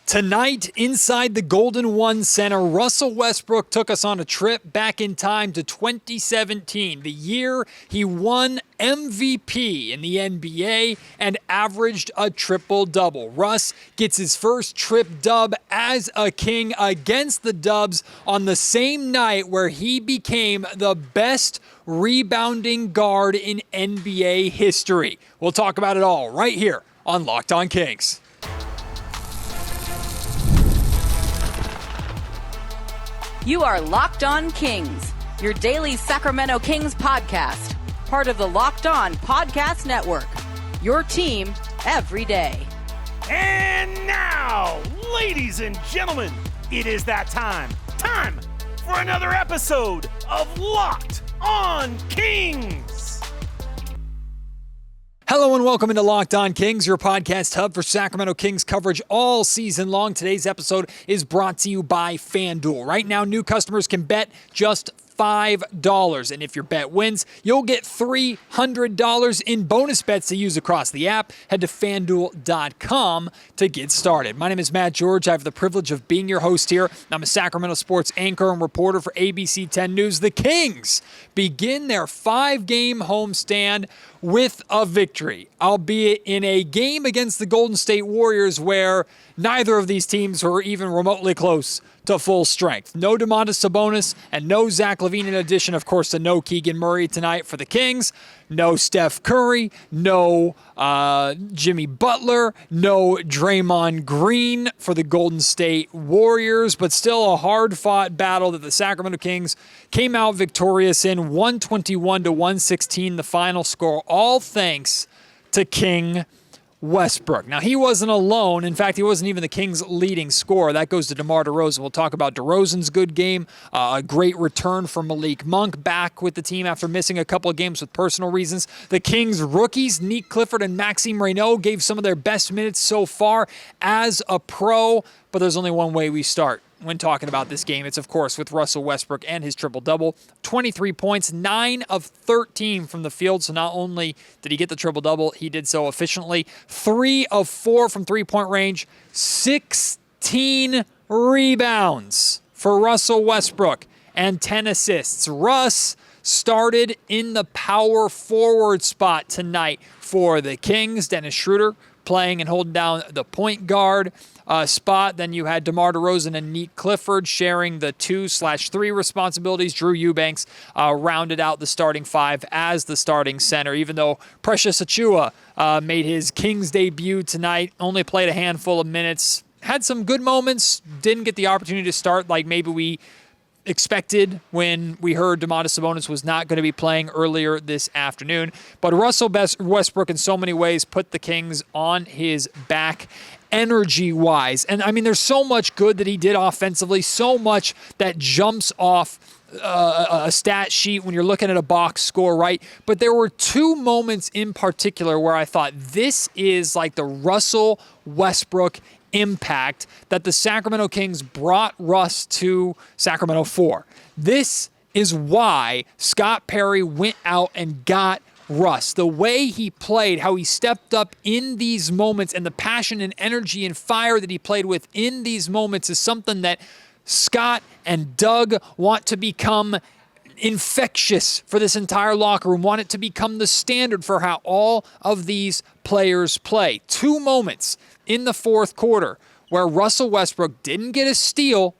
Tonight, inside the Golden One Center, Russell Westbrook took us on a trip back in time to 2017, the year he won MVP in the NBA and averaged a triple-double. Russ gets his first trip dub as a King against the Dubs on the same night where he became the best rebounding guard in NBA history. We'll talk about it all right here on Locked On Kings. You are Locked On Kings, your daily Sacramento Kings podcast, part of the Locked On Podcast Network, your team every day. And now, ladies and gentlemen, it is that time for another episode of Locked On Kings. Hello and welcome into Locked On Kings, your podcast hub for Sacramento Kings coverage all season long. Today's episode is brought to you by FanDuel. Right now, new customers can bet just $5. And if your bet wins, you'll get $300 in bonus bets to use across the app. Head to FanDuel.com to get started. My name is Matt George. I have the privilege of being your host here. I'm a Sacramento sports anchor and reporter for ABC 10 News. The Kings begin their 5-game homestand with a victory, albeit in a game against the Golden State Warriors where neither of these teams were even remotely close to full strength. No Domantas Sabonis and no Zach LaVine, in addition, of course, to no Keegan Murray tonight for the Kings. No Steph Curry, no Jimmy Butler, no Draymond Green for the Golden State Warriors, but still a hard-fought battle that the Sacramento Kings came out victorious in, 121-116, the final score, all thanks to King Westbrook. Now, he wasn't alone. In fact, he wasn't even the Kings' leading scorer. That goes to DeMar DeRozan. We'll talk about DeRozan's good game, a great return for Malik Monk back with the team after missing a couple of games with personal reasons. The Kings' rookies, Nick Clifford and Maxime Reynaud, gave some of their best minutes so far as a pro, but there's only one way we start when talking about this game. It's, of course, with Russell Westbrook and his triple-double. 23 points, 9 of 13 from the field. So not only did he get the triple-double, he did so efficiently. 3 of 4 from three-point range. 16 rebounds for Russell Westbrook and 10 assists. Russ started in the power forward spot tonight for the Kings. Dennis Schroeder playing and holding down the point guard spot. Then you had DeMar DeRozan and Nick Clifford sharing the 2/3 responsibilities. Drew Eubanks rounded out the starting five as the starting center, even though Precious Achiuwa made his Kings debut tonight, only played a handful of minutes, had some good moments, didn't get the opportunity to start like maybe we expected when we heard Domantas Sabonis was not going to be playing earlier this afternoon. But Russell Westbrook in so many ways put the Kings on his back energy-wise. And, I mean, there's so much good that he did offensively, so much that jumps off a stat sheet when you're looking at a box score, right? But there were two moments in particular where I thought this is like the Russell Westbrook impact that the Sacramento Kings brought Russ to Sacramento for. This is why Scott Perry went out and got Russ. The way he played, how he stepped up in these moments, and the passion and energy and fire that he played with in these moments is something that Scott and Doug want to become infectious for this entire locker room, want it to become the standard for how all of these players play. Two moments in the fourth quarter where Russell Westbrook didn't get a steal.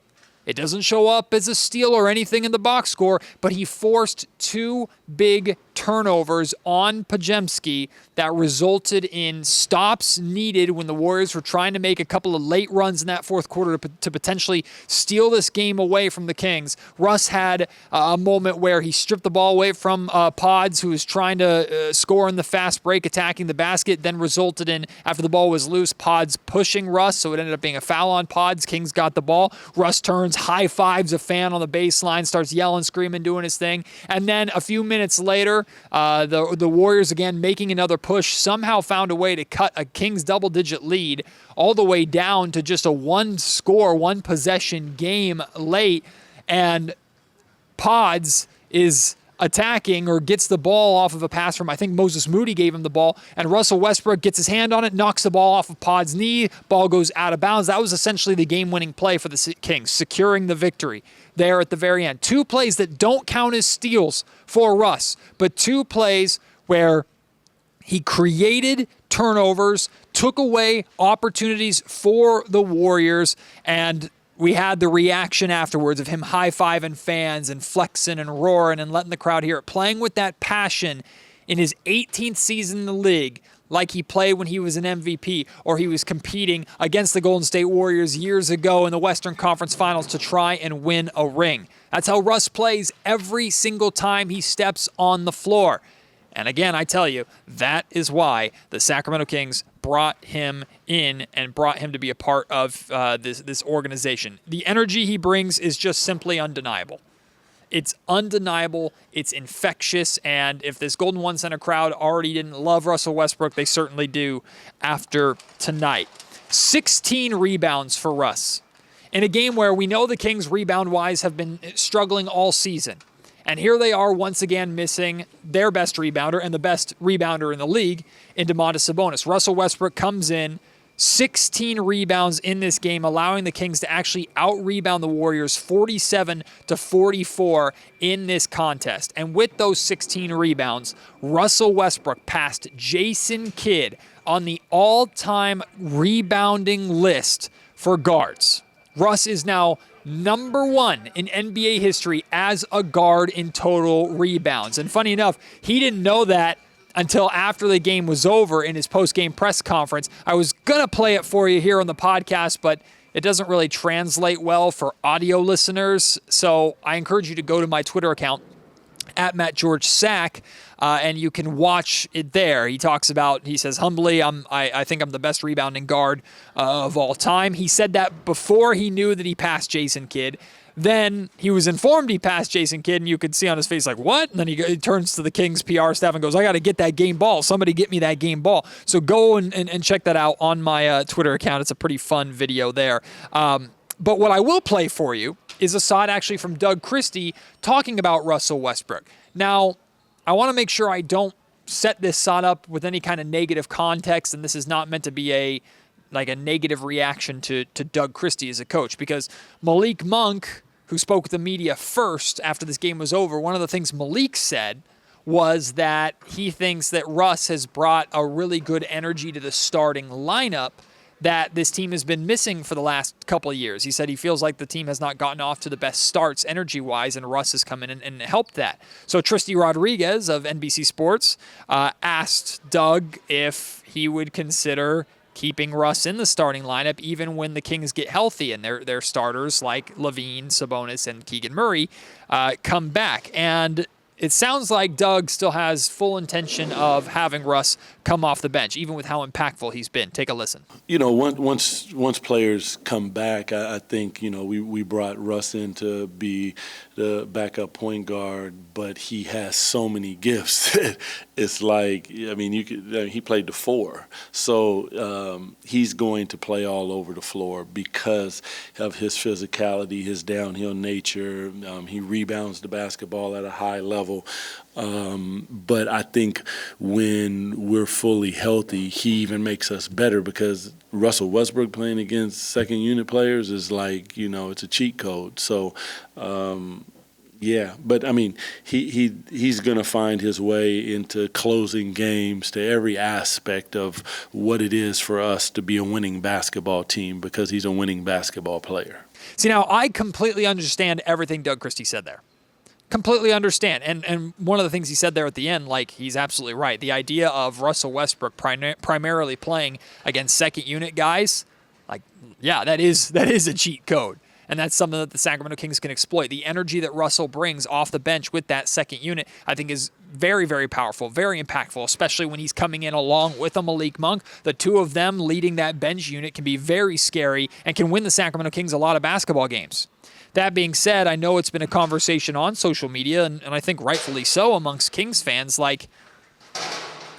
It doesn't show up as a steal or anything in the box score, but he forced two big turnovers on Podziemski that resulted in stops needed when the Warriors were trying to make a couple of late runs in that fourth quarter to potentially steal this game away from the Kings. Russ had a moment where he stripped the ball away from Pods, who was trying to score in the fast break, attacking the basket, then resulted in, after the ball was loose, Pods pushing Russ, so it ended up being a foul on Pods. Kings got the ball. Russ turns, high fives a fan on the baseline, starts yelling, screaming, doing his thing, and then a few minutes later, the Warriors, again, making another push, somehow found a way to cut a Kings double-digit lead all the way down to just a one-possession game late. And Pods is attacking or gets the ball off of a pass from, I think Moses Moody gave him the ball, and Russell Westbrook gets his hand on it, knocks the ball off of Pod's knee, ball goes out of bounds. That was essentially the game-winning play for the Kings, securing the victory there at the very end. 2 plays that don't count as steals for Russ, but 2 plays where he created turnovers, took away opportunities for the Warriors, and we had the reaction afterwards of him high-fiving fans and flexing and roaring and letting the crowd hear it, playing with that passion in his 18th season in the league, like he played when he was an MVP or he was competing against the Golden State Warriors years ago in the Western Conference Finals to try and win a ring. That's how Russ plays every single time he steps on the floor. And again, I tell you, that is why the Sacramento Kings brought him in and brought him to be a part of this organization. The energy he brings is just simply undeniable. It's undeniable, it's infectious, and if this Golden One Center crowd already didn't love Russell Westbrook, they certainly do after tonight. 16 rebounds for Russ in a game where we know the Kings rebound-wise have been struggling all season. And here they are once again missing their best rebounder and the best rebounder in the league in Domantas Sabonis. Russell Westbrook comes in, 16 rebounds in this game, allowing the Kings to actually out-rebound the Warriors 47-44 in this contest. And with those 16 rebounds, Russell Westbrook passed Jason Kidd on the all-time rebounding list for guards. Russ is now number 1 in NBA history as a guard in total rebounds. And funny enough, he didn't know that until after the game was over in his post-game press conference. I was going to play it for you here on the podcast, but it doesn't really translate well for audio listeners. So I encourage you to go to my Twitter account, @MattGeorgeSack, and you can watch it there. He talks about, he says, humbly, I think I'm the best rebounding guard of all time. He said that before he knew that he passed Jason Kidd. Then he was informed he passed Jason Kidd, and you could see on his face like, what? And then he turns to the Kings PR staff and goes, I got to get that game ball. Somebody get me that game ball. So go and check that out on my Twitter account. It's a pretty fun video there. But what I will play for you is a side actually from Doug Christie talking about Russell Westbrook. Now, I want to make sure I don't set this side up with any kind of negative context, and this is not meant to be a negative reaction to Doug Christie as a coach, because Malik Monk, who spoke with the media first after this game was over, one of the things Malik said was that he thinks that Russ has brought a really good energy to the starting lineup that this team has been missing for the last couple of years. He said he feels like the team has not gotten off to the best starts energy-wise, and Russ has come in and helped that. So Tristy Rodriguez of NBC Sports asked Doug if he would consider keeping Russ in the starting lineup even when the Kings get healthy and their starters like Levine, Sabonis, and Keegan Murray come back. And it sounds like Doug still has full intention of having Russ come off the bench, even with how impactful he's been. Take a listen. You know, once players come back, I think, you know, we brought Russ in to be the backup point guard, but he has so many gifts. It's like, I mean, he played the 4. So he's going to play all over the floor because of his physicality, his downhill nature. He rebounds the basketball at a high level. But I think when we're fully healthy, he even makes us better, because Russell Westbrook playing against second unit players is like, you know, it's a cheat code. So, yeah, but I mean, he's going to find his way into closing games, to every aspect of what it is for us to be a winning basketball team, because he's a winning basketball player. See, now I completely understand everything Doug Christie said there. Completely understand. And one of the things he said there at the end, like, he's absolutely right. The idea of Russell Westbrook primarily playing against second unit guys, like, yeah, that is a cheat code. And that's something that the Sacramento Kings can exploit. The energy that Russell brings off the bench with that second unit, I think, is very, very powerful, very impactful, especially when he's coming in along with a Malik Monk. The two of them leading that bench unit can be very scary and can win the Sacramento Kings a lot of basketball games. That being said, I know it's been a conversation on social media, and I think rightfully so amongst Kings fans, like,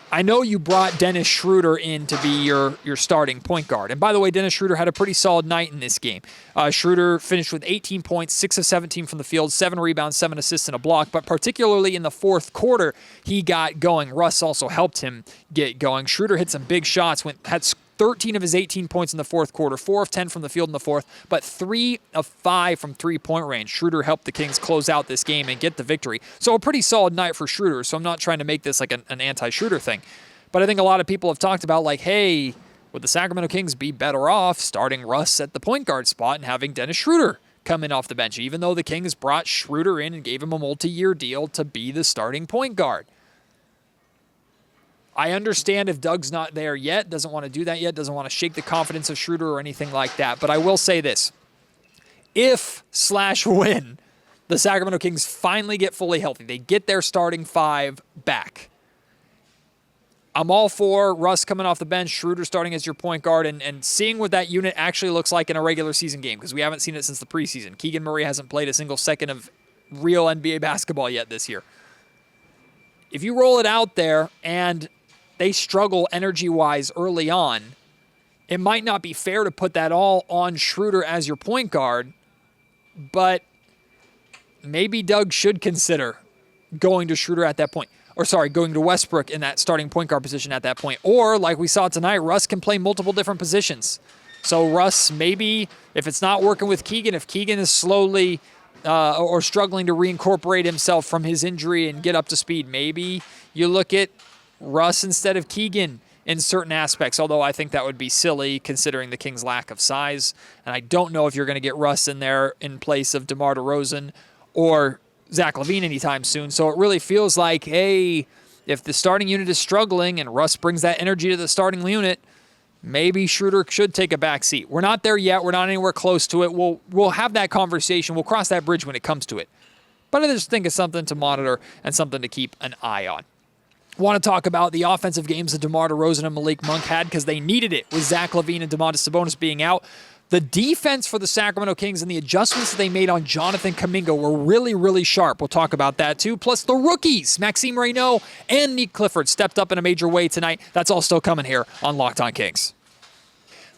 I know you brought Dennis Schroeder in to be your starting point guard. And by the way, Dennis Schroeder had a pretty solid night in this game. Schroeder finished with 18 points, 6 of 17 from the field, 7 rebounds, 7 assists, and a block. But particularly in the fourth quarter, he got going. Russ also helped him get going. Schroeder hit some big shots, had 13 of his 18 points in the fourth quarter, 4 of 10 from the field in the fourth, but 3 of 5 from three-point range. Schroeder helped the Kings close out this game and get the victory. So a pretty solid night for Schroeder, so I'm not trying to make this like an anti-Schroeder thing. But I think a lot of people have talked about, like, hey, would the Sacramento Kings be better off starting Russ at the point guard spot and having Dennis Schroeder come in off the bench, even though the Kings brought Schroeder in and gave him a multi-year deal to be the starting point guard? I understand if Doug's not there yet, doesn't want to do that yet, doesn't want to shake the confidence of Schroeder or anything like that. But I will say this. If/when the Sacramento Kings finally get fully healthy, they get their starting 5 back, I'm all for Russ coming off the bench, Schroeder starting as your point guard, and seeing what that unit actually looks like in a regular season game, because we haven't seen it since the preseason. Keegan Murray hasn't played a single second of real NBA basketball yet this year. If you roll it out there and they struggle energy-wise early on, it might not be fair to put that all on Schroeder as your point guard, but maybe Doug should consider going to Schroeder at that point. Or going to Westbrook in that starting point guard position at that point. Or, like we saw tonight, Russ can play multiple different positions. So Russ, maybe, if it's not working with Keegan, if Keegan is slowly or struggling to reincorporate himself from his injury and get up to speed, maybe you look at Russ instead of Keegan in certain aspects, although I think that would be silly considering the Kings' lack of size. And I don't know if you're going to get Russ in there in place of DeMar DeRozan or Zach LaVine anytime soon. So it really feels like, hey, if the starting unit is struggling and Russ brings that energy to the starting unit, maybe Schroeder should take a back seat. We're not there yet. We're not anywhere close to it. We'll have that conversation. We'll cross that bridge when it comes to it. But I just think it's something to monitor and something to keep an eye on. Want to talk about the offensive games that DeMar DeRozan and Malik Monk had because they needed it with Zach LaVine and Domantas Sabonis being out. The defense for the Sacramento Kings and the adjustments that they made on Jonathan Kuminga were really, really sharp. We'll talk about that too. Plus the rookies, Maxime Reynaud and Nick Clifford stepped up in a major way tonight. That's all still coming here on Locked On Kings.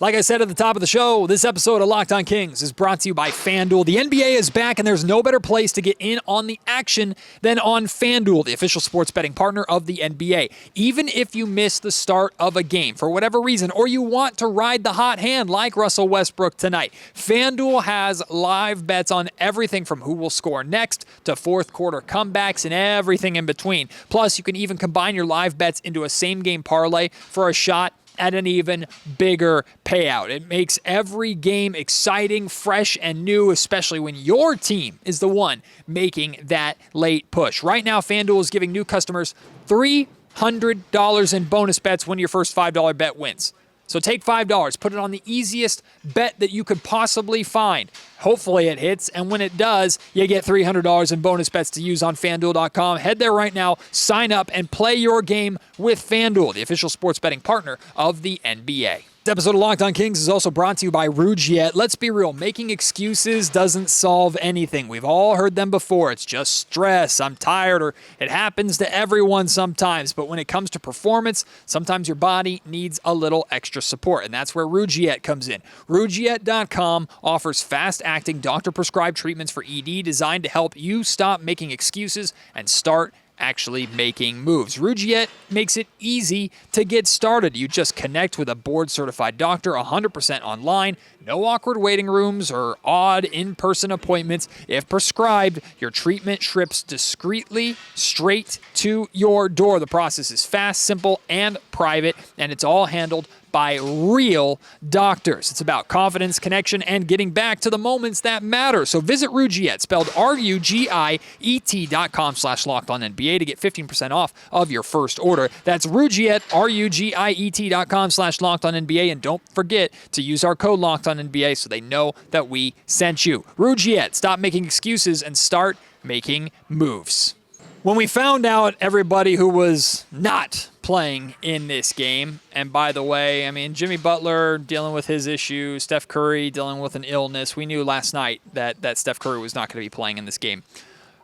Like I said at the top of the show, this episode of Locked On Kings is brought to you by FanDuel. The NBA is back, and there's no better place to get in on the action than on FanDuel, the official sports betting partner of the NBA. Even if you miss the start of a game for whatever reason, or you want to ride the hot hand like Russell Westbrook tonight, FanDuel has live bets on everything from who will score next to fourth quarter comebacks and everything in between. Plus, you can even combine your live bets into a same-game parlay for a shot at an even bigger payout. It makes every game exciting, fresh, and new, especially when your team is the one making that late push. Right now, FanDuel is giving new customers $300 in bonus bets when your first $5 bet wins. So take $5, put it on the easiest bet that you could possibly find. Hopefully it hits, and when it does, you get $300 in bonus bets to use on FanDuel.com. Head there right now, sign up, and play your game with FanDuel, the official sports betting partner of the NBA. This episode of Locked On Kings is also brought to you by RobinhoodYou. Let's be real, making excuses doesn't solve anything. We've all heard them before. It's just stress, I'm tired, or it happens to everyone sometimes. But when it comes to performance, sometimes your body needs a little extra support, and that's where RobinhoodYou comes in. RobinhoodYou.com offers fast-acting, doctor-prescribed treatments for ED designed to help you stop making excuses and start actually making moves. RobinhoodYou makes it easy to get started. You just connect with a board-certified doctor 100% online. No awkward waiting rooms or odd in-person appointments. If prescribed, your treatment ships discreetly straight to your door. The process is fast, simple, and private, and it's all handled by real doctors. It's about confidence, connection, and getting back to the moments that matter. So visit RobinhoodYou, spelled RUGIET.com/LockedOnNBA to get 15% off of your first order. That's RobinhoodYou, RUGIET.com/LockedOnNBA, and don't forget to use our code LockedOnNBA so they know that we sent you. RobinhoodYou, stop making excuses and start making moves. When we found out everybody who was not playing in this game, and by the way, I mean, Jimmy Butler dealing with his issue, Steph Curry dealing with an illness. We knew last night that Steph Curry was not going to be playing in this game.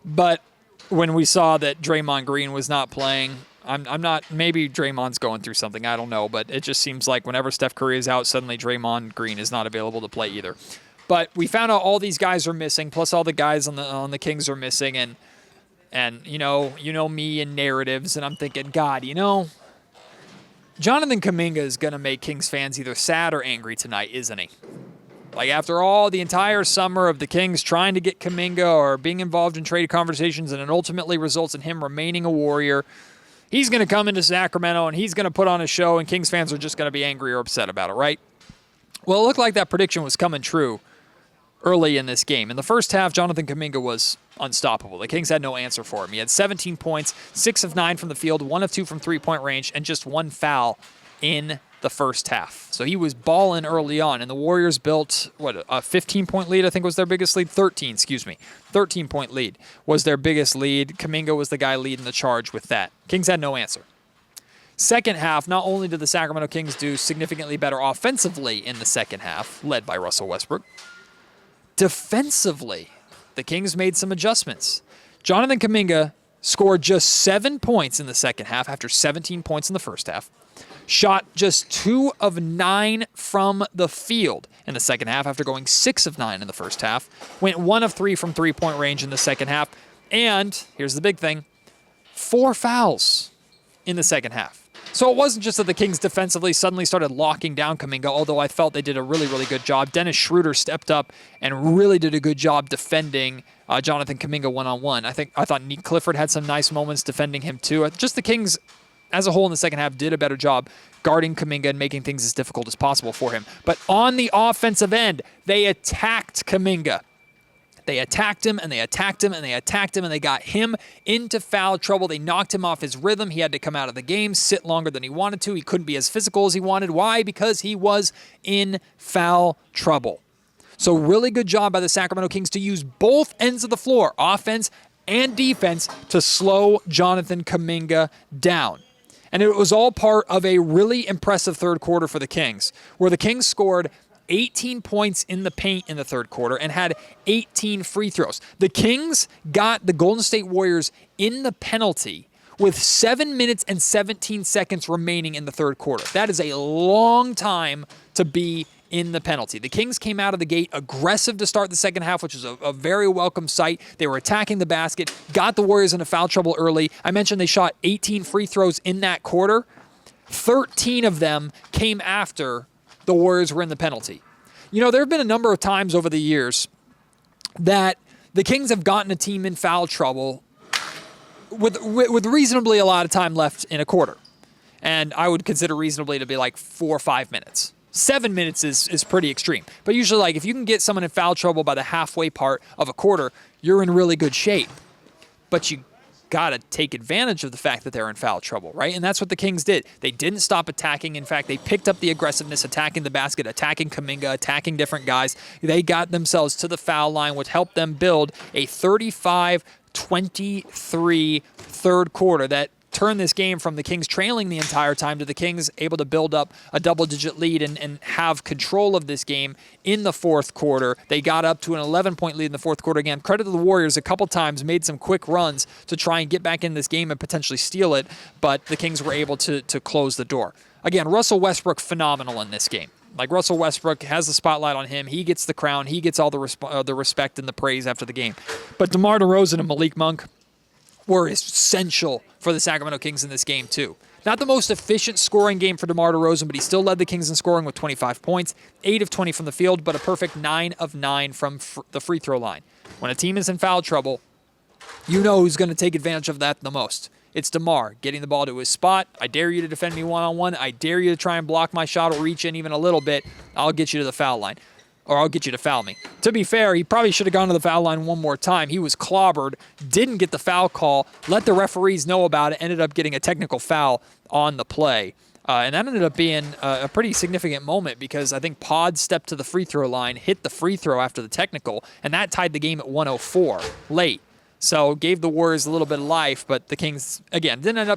But when we saw that Draymond Green was not playing, I'm not, maybe Draymond's going through something, I don't know, but it just seems like whenever Steph Curry is out, suddenly Draymond Green is not available to play either. But we found out all these guys are missing, plus all the guys on the Kings are missing, and you know me and narratives, and I'm thinking, God, Jonathan Kuminga is going to make Kings fans either sad or angry tonight, isn't he? Like, after all the entire summer of the Kings trying to get Kuminga or being involved in trade conversations, and it ultimately results in him remaining a Warrior, he's going to come into Sacramento and he's going to put on a show, and Kings fans are just going to be angry or upset about it, right? Well, it looked like that prediction was coming true early in this game. In the first half, Jonathan Kuminga was unstoppable. The Kings had no answer for him. He had 17 points, 6 of 9 from the field, 1 of 2 from three-point range, and just 1 foul in the first half. So he was balling early on, and the Warriors built, a 15-point lead, I think was their biggest lead? 13-point lead was their biggest lead. Kuminga was the guy leading the charge with that. Kings had no answer. Second half, not only did the Sacramento Kings do significantly better offensively in the second half, led by Russell Westbrook, defensively, the Kings made some adjustments. Jonathan Kuminga scored just 7 points in the second half after 17 points in the first half. Shot just 2 of 9 from the field in the second half after going 6 of 9 in the first half. Went 1 of 3 from three-point range in the second half. And, here's the big thing, 4 fouls in the second half. So it wasn't just that the Kings defensively suddenly started locking down Kuminga, although I felt they did a really, really good job. Dennis Schroeder stepped up and really did a good job defending Jonathan Kuminga one-on-one. I thought Nick Clifford had some nice moments defending him too. Just the Kings as a whole in the second half did a better job guarding Kuminga and making things as difficult as possible for him. But on the offensive end, they attacked Kuminga. They attacked him, and they attacked him, and they attacked him, and they got him into foul trouble. They knocked him off his rhythm. He had to come out of the game, sit longer than he wanted to. He couldn't be as physical as he wanted. Why? Because he was in foul trouble. So really good job by the Sacramento Kings to use both ends of the floor, offense and defense, to slow Jonathan Kuminga down. And it was all part of a really impressive third quarter for the Kings, where the Kings scored 18 points in the paint in the third quarter and had 18 free throws. The Kings got the Golden State Warriors in the penalty with 7 minutes and 17 seconds remaining in the third quarter. That is a long time to be in the penalty. The Kings came out of the gate aggressive to start the second half, which is a very welcome sight. They were attacking the basket, got the Warriors into foul trouble early. I mentioned they shot 18 free throws in that quarter. 13 of them came after the Warriors were in the penalty. There have been a number of times over the years that the Kings have gotten a team in foul trouble with reasonably a lot of time left in a quarter. And I would consider reasonably to be like 4 or 5 minutes. 7 minutes is pretty extreme. But usually, like, if you can get someone in foul trouble by the halfway part of a quarter, you're in really good shape. But you got to take advantage of the fact that they're in foul trouble, right? And that's what the Kings did. They didn't stop attacking. In fact, they picked up the aggressiveness, attacking the basket, attacking Kuminga, attacking different guys. They got themselves to the foul line, which helped them build a 35-23 third quarter that turned this game from the Kings trailing the entire time to the Kings able to build up a double-digit lead and have control of this game in the fourth quarter. They got up to an 11-point lead in the fourth quarter. Again, credit to the Warriors a couple times, made some quick runs to try and get back in this game and potentially steal it, but the Kings were able to close the door. Again, Russell Westbrook, phenomenal in this game. Like, Russell Westbrook has the spotlight on him. He gets the crown. He gets all the respect and the praise after the game. But DeMar DeRozan and Malik Monk were essential for the Sacramento Kings in this game, too. Not the most efficient scoring game for DeMar DeRozan, but he still led the Kings in scoring with 25 points, 8 of 20 from the field, but a perfect 9 of 9 from the free throw line. When a team is in foul trouble, you know who's going to take advantage of that the most. It's DeMar getting the ball to his spot. I dare you to defend me one-on-one. I dare you to try and block my shot or reach in even a little bit. I'll get you to the foul line. Or I'll get you to foul me. To be fair, he probably should have gone to the foul line one more time. He was clobbered, didn't get the foul call, let the referees know about it, ended up getting a technical foul on the play. And that ended up being a pretty significant moment because I think Pod stepped to the free throw line, hit the free throw after the technical, and that tied the game at 104 late. So gave the Warriors a little bit of life, but the Kings, again, didn't end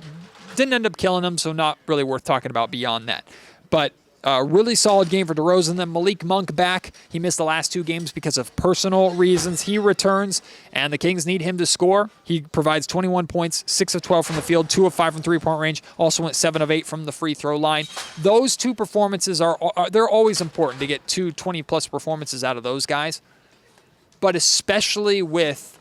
up killing them, so not really worth talking about beyond that. But Really solid game for DeRozan. Then Malik Monk back. He missed the last 2 games because of personal reasons. He returns, and the Kings need him to score. He provides 21 points, 6 of 12 from the field, 2 of 5 from three-point range. Also went 7 of 8 from the free throw line. Those 2 performances they're always important to get 2 20-plus performances out of those guys. But especially with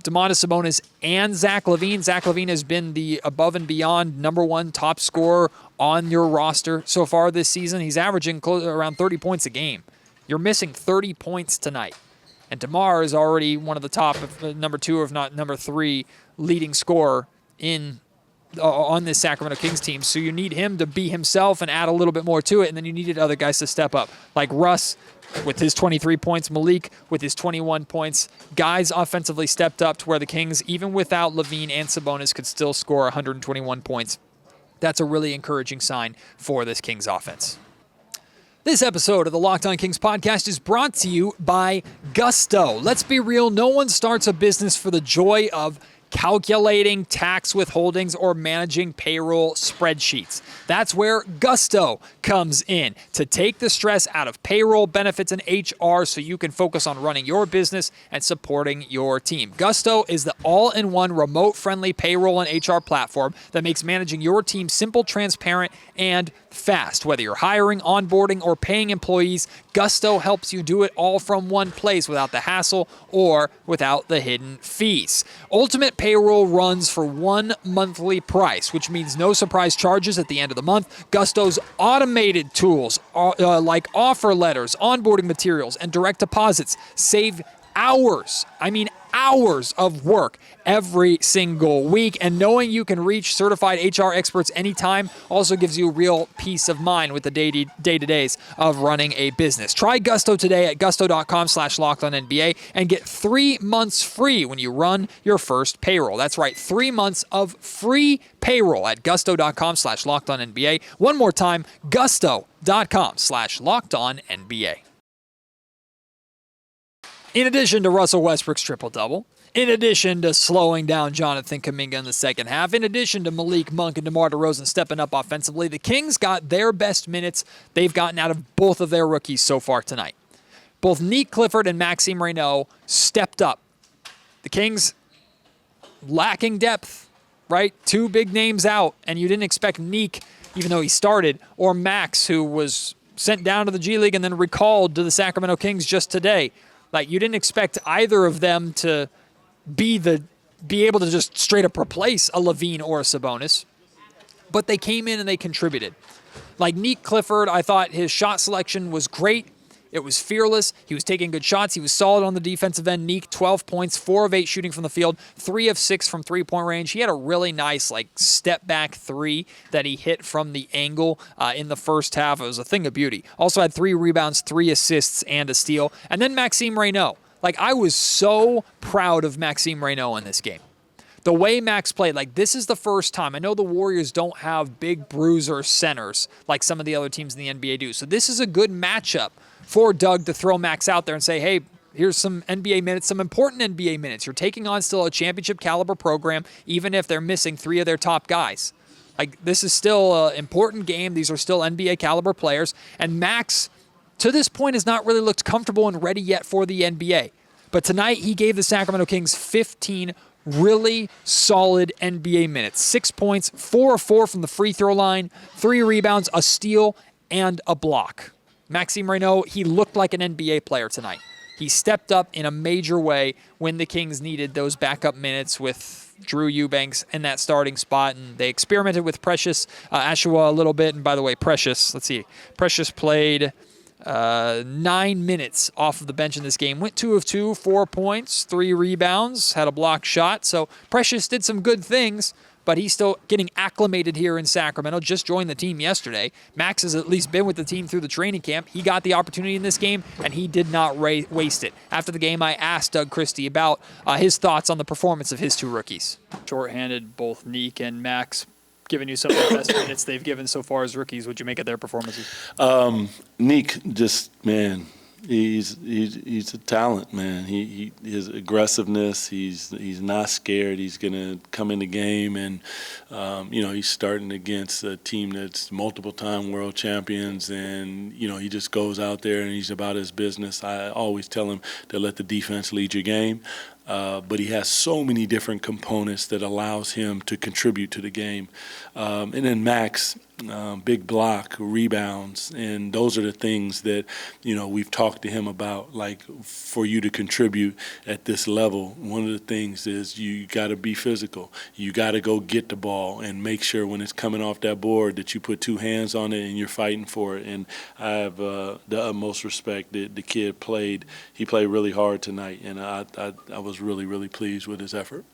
Domantas Sabonis and Zach LaVine. Zach LaVine has been the above and beyond number 1 top scorer on your roster so far this season. He's averaging around 30 points a game. You're missing 30 points tonight. And DeMar is already one of the top, number 2, if not number 3, leading scorer on this Sacramento Kings team. So you need him to be himself and add a little bit more to it, and then you needed other guys to step up, like Russ with his 23 points, Malik with his 21 points. Guys offensively stepped up to where the Kings, even without LaVine and Sabonis, could still score 121 points. That's a really encouraging sign for this Kings offense. This episode of the Locked On Kings podcast is brought to you by Gusto. Let's be real, no one starts a business for the joy of calculating tax withholdings or managing payroll spreadsheets. That's where Gusto comes in to take the stress out of payroll, benefits, and HR so you can focus on running your business and supporting your team. Gusto is the all-in-one remote-friendly payroll and HR platform that makes managing your team simple, transparent, and fast. Whether you're hiring, onboarding, or paying employees, Gusto helps you do it all from one place without the hassle or without the hidden fees. Ultimate Payroll runs for one monthly price, which means no surprise charges at the end of the month. Gusto's automated tools like offer letters, onboarding materials, and direct deposits save hours of work every single week. And knowing you can reach certified HR experts anytime also gives you real peace of mind with the day-to-days of running a business. Try Gusto today at gusto.com/lockedonnba and get 3 months free when you run your first payroll. That's right, 3 months of free payroll at gusto.com/lockedonnba. One more time, gusto.com/lockedonnba. In addition to Russell Westbrook's triple-double, in addition to slowing down Jonathan Kuminga in the second half, in addition to Malik Monk and DeMar DeRozan stepping up offensively, the Kings got their best minutes they've gotten out of both of their rookies so far tonight. Both Nick Clifford and Maxime Reynaud stepped up. The Kings lacking depth, right? 2 big names out, and you didn't expect Nick, even though he started, or Max, who was sent down to the G League and then recalled to the Sacramento Kings just today. Like, you didn't expect either of them to be able to just straight up replace a LaVine or a Sabonis, but they came in and they contributed. Like Nick Clifford, I thought his shot selection was great. It was fearless. He was taking good shots. He was solid on the defensive end. Nick, 12 points, 4 of 8 shooting from the field, 3 of 6 from three-point range. He had a really nice step-back 3 that he hit from the angle in the first half. It was a thing of beauty. Also had 3 rebounds, 3 assists, and a steal. And then Maxime Reynaud. I was so proud of Maxime Reynaud in this game. The way Max played, this is the first time. I know the Warriors don't have big bruiser centers like some of the other teams in the NBA do. So this is a good matchup for Doug to throw Max out there and say, hey, here's some NBA minutes, some important NBA minutes. You're taking on still a championship caliber program, even if they're missing 3 of their top guys. This is still an important game. These are still NBA caliber players. And Max, to this point, has not really looked comfortable and ready yet for the NBA. But tonight, he gave the Sacramento Kings 15 really solid NBA minutes. 6 points, 4 of 4 from the free throw line, 3 rebounds, a steal, and a block. Maxime Reynaud, he looked like an NBA player tonight. He stepped up in a major way when the Kings needed those backup minutes with Drew Eubanks in that starting spot, and they experimented with Precious Achiuwa a little bit. And by the way, Precious played 9 minutes off of the bench in this game. Went 2 of 2, 4 points, 3 rebounds, had a blocked shot. So Precious did some good things, but he's still getting acclimated here in Sacramento. Just joined the team yesterday. Max has at least been with the team through the training camp. He got the opportunity in this game, and he did not waste it. After the game, I asked Doug Christie about his thoughts on the performance of his 2 rookies. Shorthanded, both Nick and Max giving you some of the best minutes they've given so far as rookies. What'd you make of their performances? Nick, just, man, He's a talent, man. His aggressiveness. He's not scared. He's gonna come in the game, and he's starting against a team that's multiple-time world champions, and he just goes out there and he's about his business. I always tell him to let the defense lead your game. But he has so many different components that allows him to contribute to the game. And then Max, big block, rebounds, and those are the things that, we've talked to him about, like for you to contribute at this level. One of the things is you got to be physical. You got to go get the ball and make sure when it's coming off that board that you put two hands on it and you're fighting for it. And I have the utmost respect that the kid played. He played really hard tonight, and I was really, really pleased with his effort.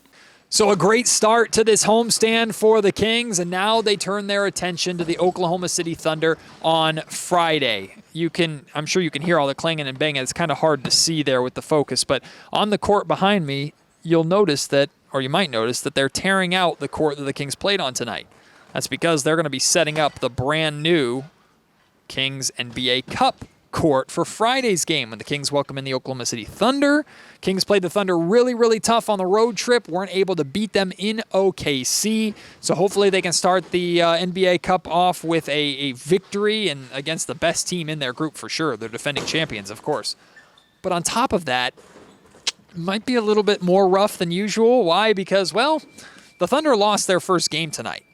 So a great start to this homestand for the Kings, and now they turn their attention to the Oklahoma City Thunder on Friday. I'm sure you can hear all the clanging and banging. It's kind of hard to see there with the focus, but on the court behind me, you might notice that they're tearing out the court that the Kings played on tonight. That's because they're going to be setting up the brand new Kings NBA Cup court for Friday's game when the Kings welcome in the Oklahoma City Thunder. Kings played the Thunder really, really tough on the road trip, weren't able to beat them in OKC. So hopefully they can start the NBA Cup off with a victory and against the best team in their group for sure. They're defending champions, of course. But on top of that, it might be a little bit more rough than usual. Why? Because, the Thunder lost their first game tonight.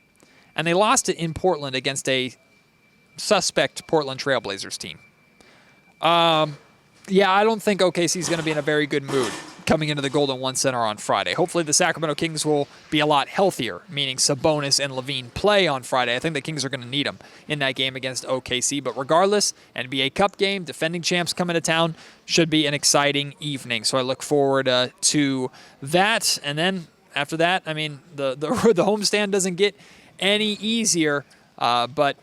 And they lost it in Portland against a suspect Portland Trailblazers team. I don't think OKC is going to be in a very good mood coming into the Golden One Center on Friday. Hopefully the Sacramento Kings will be a lot healthier, meaning Sabonis and Levine play on Friday. I think the Kings are going to need them in that game against OKC. But regardless, NBA Cup game, defending champs coming to town, should be an exciting evening. So I look forward to that. And then after that, the homestand doesn't get any easier, but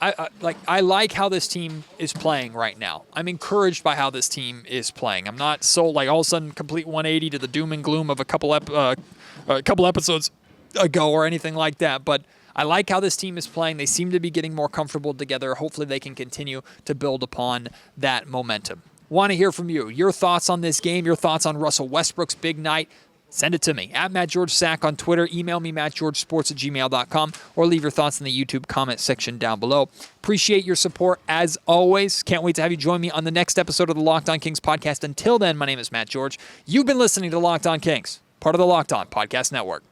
I like how this team is playing right now. I'm encouraged by how this team is playing. I'm not so all of a sudden complete 180 to the doom and gloom of a couple episodes ago or anything like that. But I like how this team is playing. They seem to be getting more comfortable together. Hopefully they can continue to build upon that momentum. Want to hear from you. Your thoughts on this game, your thoughts on Russell Westbrook's big night. Send it to me at MattGeorgeSack on Twitter. Email me, mattgeorgesports@gmail.com, or leave your thoughts in the YouTube comment section down below. Appreciate your support as always. Can't wait to have you join me on the next episode of the Locked On Kings podcast. Until then, my name is Matt George. You've been listening to Locked On Kings, part of the Locked On Podcast Network.